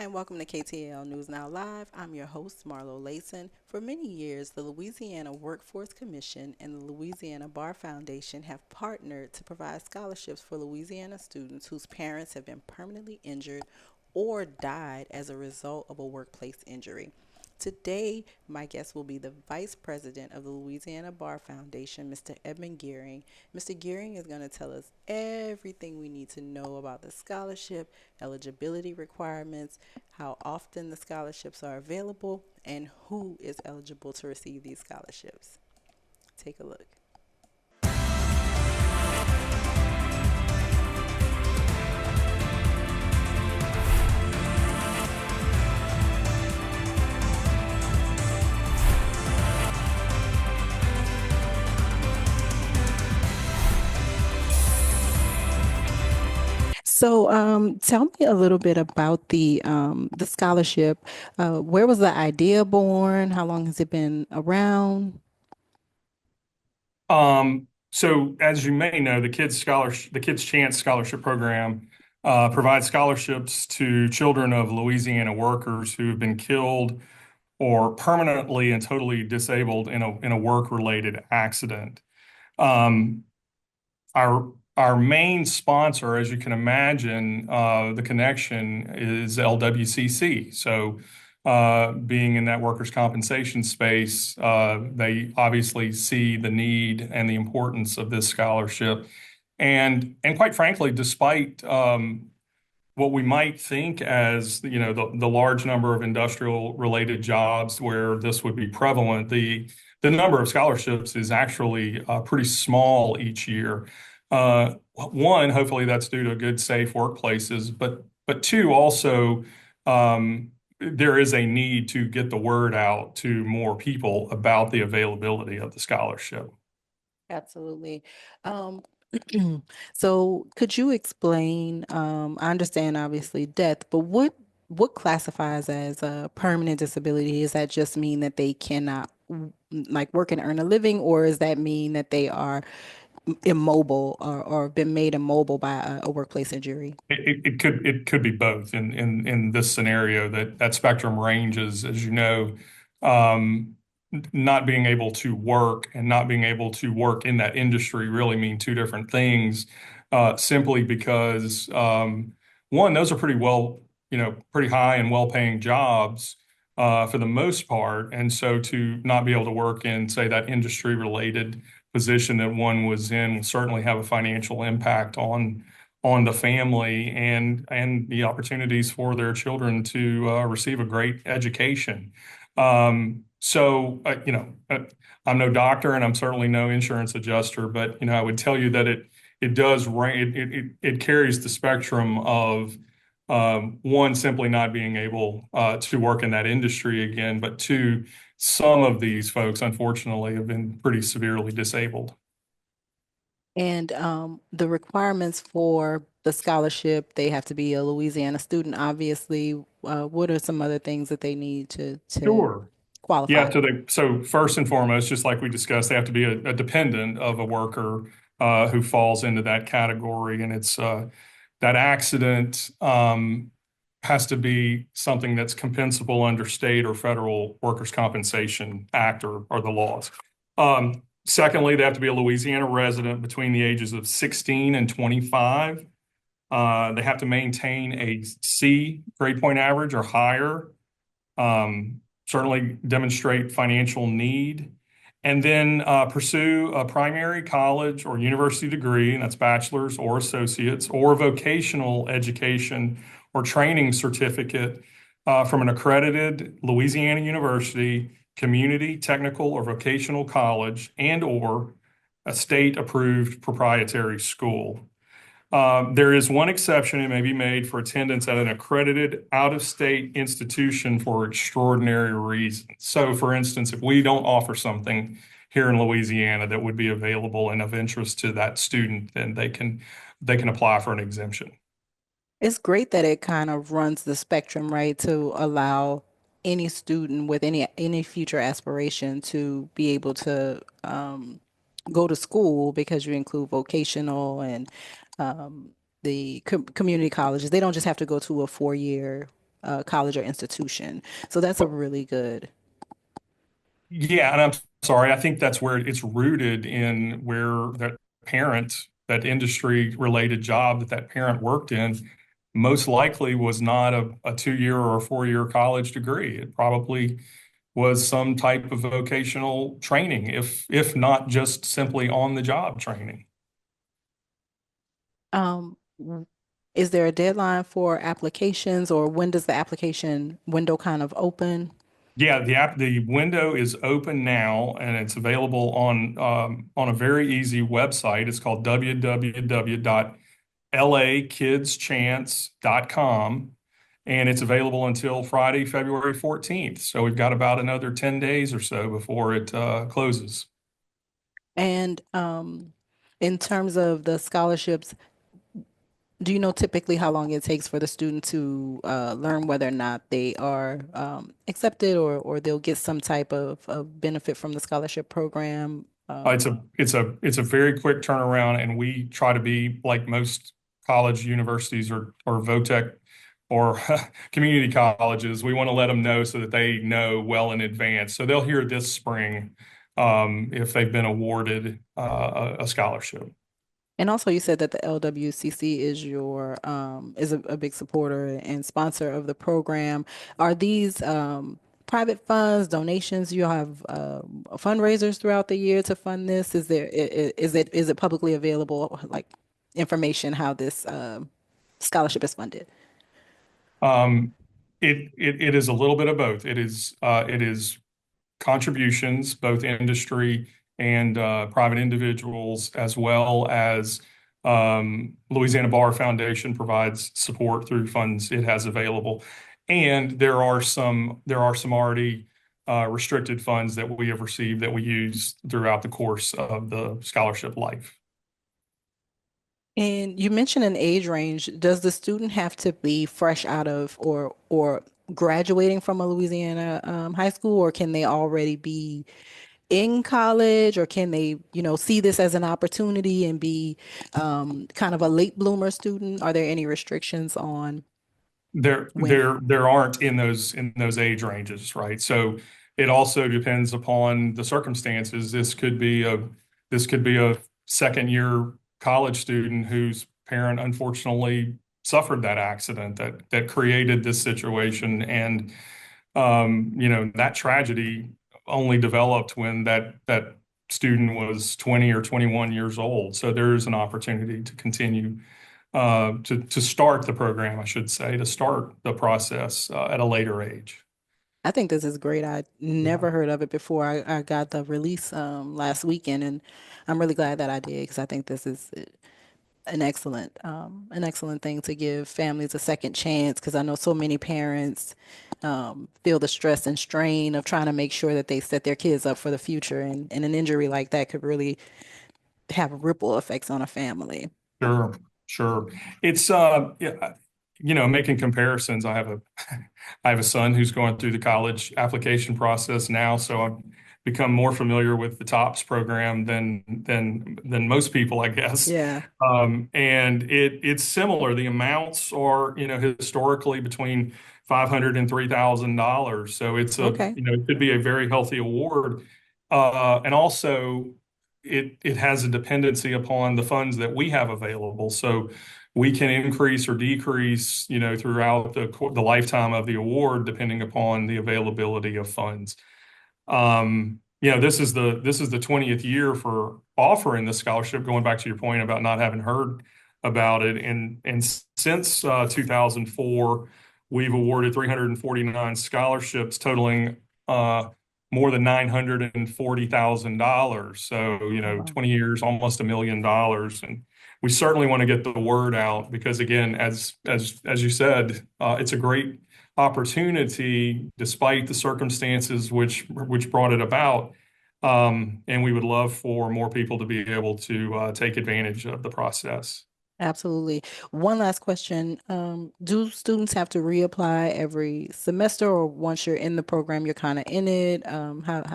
Hi, and welcome to KTL News Now Live. I'm your host, Marlo Layson. For many years, the Louisiana Workforce Commission and the Louisiana Bar Foundation have partnered to provide scholarships for Louisiana students whose parents have been permanently injured or died as a result of a workplace injury. Today, my guest will be the Vice President of the Louisiana Bar Foundation, Mr. Edmund Gearing. Mr. Gearing is going to tell us everything we need to know about the scholarship, eligibility requirements, how often the scholarships are available, and who is eligible to receive these scholarships. Take a look. So, tell me a little bit about the scholarship. Where was the idea born? How long has it been around? So as you may know, the Kids Chance Scholarship Program provides scholarships to children of Louisiana workers who have been killed or permanently and totally disabled in a work-related accident. Um, our main sponsor, as you can imagine, the connection is LWCC. So, being in that workers' compensation space, they obviously see the need and the importance of this scholarship. And quite frankly, despite what we might think as the large number of industrial related jobs where this would be prevalent, the number of scholarships is actually pretty small each year. One, hopefully that's due to good, safe workplaces, but two, also there is a need to get the word out to more people about the availability of the scholarship. Absolutely. Um, so could you explain, I understand obviously death, but what classifies as a permanent disability? Does that just mean that they cannot like work and earn a living, or does that mean that they are immobile or been made immobile by a workplace injury? It could be both in this scenario that spectrum ranges, as you know, um, not being able to work and not being able to work in that industry really mean two different things. Simply because one, those are pretty high and well-paying jobs for the most part, and so to not be able to work in, say, that industry-related position that one was in will certainly have a financial impact on the family and the opportunities for their children to receive a great education. I'm no doctor and I'm certainly no insurance adjuster, but I would tell you that it does rank it carries the spectrum of one, simply not being able to work in that industry again, but two, some of these folks unfortunately have been pretty severely disabled. And the requirements for the scholarship, they have to be a Louisiana student, obviously. What are some other things that they need to Sure. Yeah, qualify? so first and foremost, just like we discussed, they have to be a dependent of a worker who falls into that category, and it's that accident has to be something that's compensable under state or federal workers' compensation act or the laws. Secondly, they have to be a Louisiana resident between the ages of 16 and 25. They have to maintain a C grade point average or higher, certainly demonstrate financial need, and then pursue a primary college or university degree, and that's bachelor's or associates, or vocational education or training certificate from an accredited Louisiana university, community, technical, or vocational college, and or a state-approved proprietary school. There is one exception it may be made for attendance at an accredited out-of-state institution for extraordinary reasons. So, for instance, if we don't offer something here in Louisiana that would be available and of interest to that student, then they can apply for an exemption. It's great that it kind of runs the spectrum, right, to allow any student with any future aspiration to be able to go to school because you include vocational and the community colleges. They don't just have to go to a 4 year. college or institution. So that's a really good. Yeah, and I'm sorry. I think that's where it's rooted in where that parent, that industry related job that that parent worked in, most likely was not a 2 year or a 4 year college degree. It probably was some type of vocational training, if not just simply on the job training. Um, is there a deadline for applications, or when does the application window kind of open? Yeah, the window is open now, and it's available on a very easy website. It's called www.lakidschance.com, and it's available until Friday, February 14th. So we've got about another 10 days or so before it closes. And in terms of the scholarships, do you know typically how long it takes for the student to learn whether or not they are accepted, or they'll get some type of benefit from the scholarship program? It's a very quick turnaround, and we try to be like most college universities or VOTEC or community colleges. We want to let them know so that they know well in advance. So they'll hear this spring if they've been awarded a scholarship. And also, you said that the LWCC is your is a big supporter and sponsor of the program. Are these private funds, donations? You have fundraisers throughout the year to fund this. Is it publicly available, like information how this scholarship is funded? Um, it is a little bit of both. It is contributions, both industry and private individuals, as well as Louisiana Bar Foundation provides support through funds it has available. And there are some already restricted funds that we have received that we use throughout the course of the scholarship life. And you mentioned an age range. Does the student have to be fresh out of or graduating from a Louisiana high school, or can they already be in college, or can they, see this as an opportunity and be kind of a late bloomer student? Are there any restrictions on There, when? there, there aren't in those age ranges, right? So it also depends upon the circumstances. This could be a second year college student whose parent unfortunately suffered that accident that created this situation, and that tragedy only developed when that student was 20 or 21 years old. So there is an opportunity to continue to start the program, I should say, to start the process at a later age. I think this is great. I Yeah, never heard of it before. I got the release last weekend, and I'm really glad that I did, because I think this is an excellent thing to give families a second chance, because I know so many parents feel the stress and strain of trying to make sure that they set their kids up for the future, and an injury like that could really have ripple effects on a family. sure, sure. It's yeah, making comparisons. I have a son who's going through the college application process now, so I've become more familiar with the TOPS program than most people, I guess. Yeah. And it's similar. The amounts are, historically between 500 and $3,000. So Okay. it could be a very healthy award. And also it has a dependency upon the funds that we have available. So we can increase or decrease, throughout the lifetime of the award, depending upon the availability of funds. This is the 20th year for offering the scholarship, going back to your point about not having heard about it. And since 2004, we've awarded 349 scholarships totaling more than $940,000. So, Oh, wow. 20 years, almost $1 million. And we certainly want to get the word out because, again, as you said, it's a great opportunity despite the circumstances which brought it about. And we would love for more people to be able to take advantage of the process. Absolutely. One last question. Do students have to reapply every semester, or once you're in the program, you're kind of in it?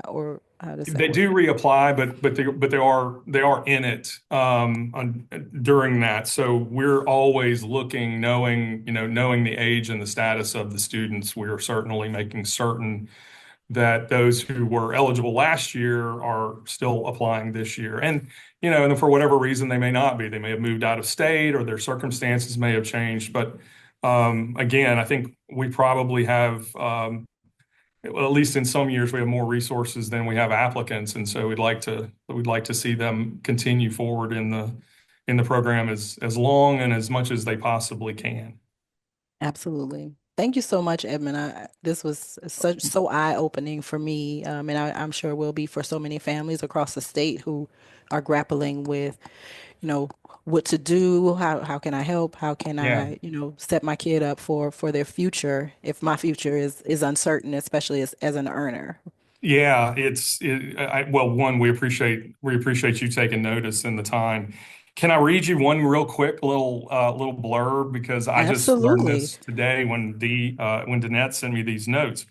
Or How does that They work? do reapply, but they are in it during that. So we're always looking, knowing the age and the status of the students. We are certainly making certain that those who were eligible last year are still applying this year. And for whatever reason, they may not be. They may have moved out of state or their circumstances may have changed. But again, I think we probably have, well, at least in some years, we have more resources than we have applicants. And so we'd like to see them continue forward in the program as long and as much as they possibly can. Absolutely. Thank you so much, Edmund. This was so eye-opening for me, and I'm sure will be for so many families across the state who are grappling with, you know, what to do, how can I help, how can Yeah. I, set my kid up for their future if my future is uncertain, especially as an earner. Yeah, well, one, we appreciate you taking notice and the time. Can I read you one real quick little blurb because I just learned Absolutely. this today when Danette sent me these notes.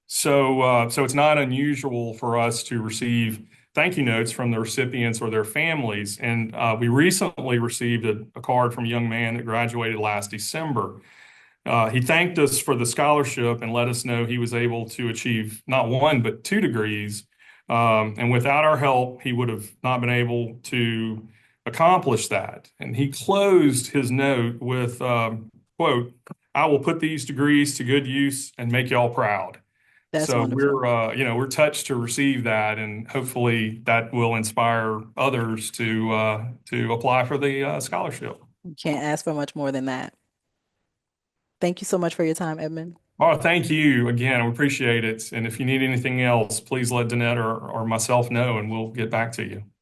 So it's not unusual for us to receive thank you notes from the recipients or their families. And we recently received a card from a young man that graduated last December. He thanked us for the scholarship and let us know he was able to achieve not one, but two degrees. And without our help, he would have not been able to accomplish that. And he closed his note with, quote, I will put these degrees to good use and make y'all proud. That's So wonderful. we're touched to receive that, and hopefully that will inspire others to apply for the scholarship. You can't ask for much more than that. Thank you so much for your time, Edmund. Oh, thank you again. We appreciate it. And if you need anything else, please let Danette or myself know, and we'll get back to you.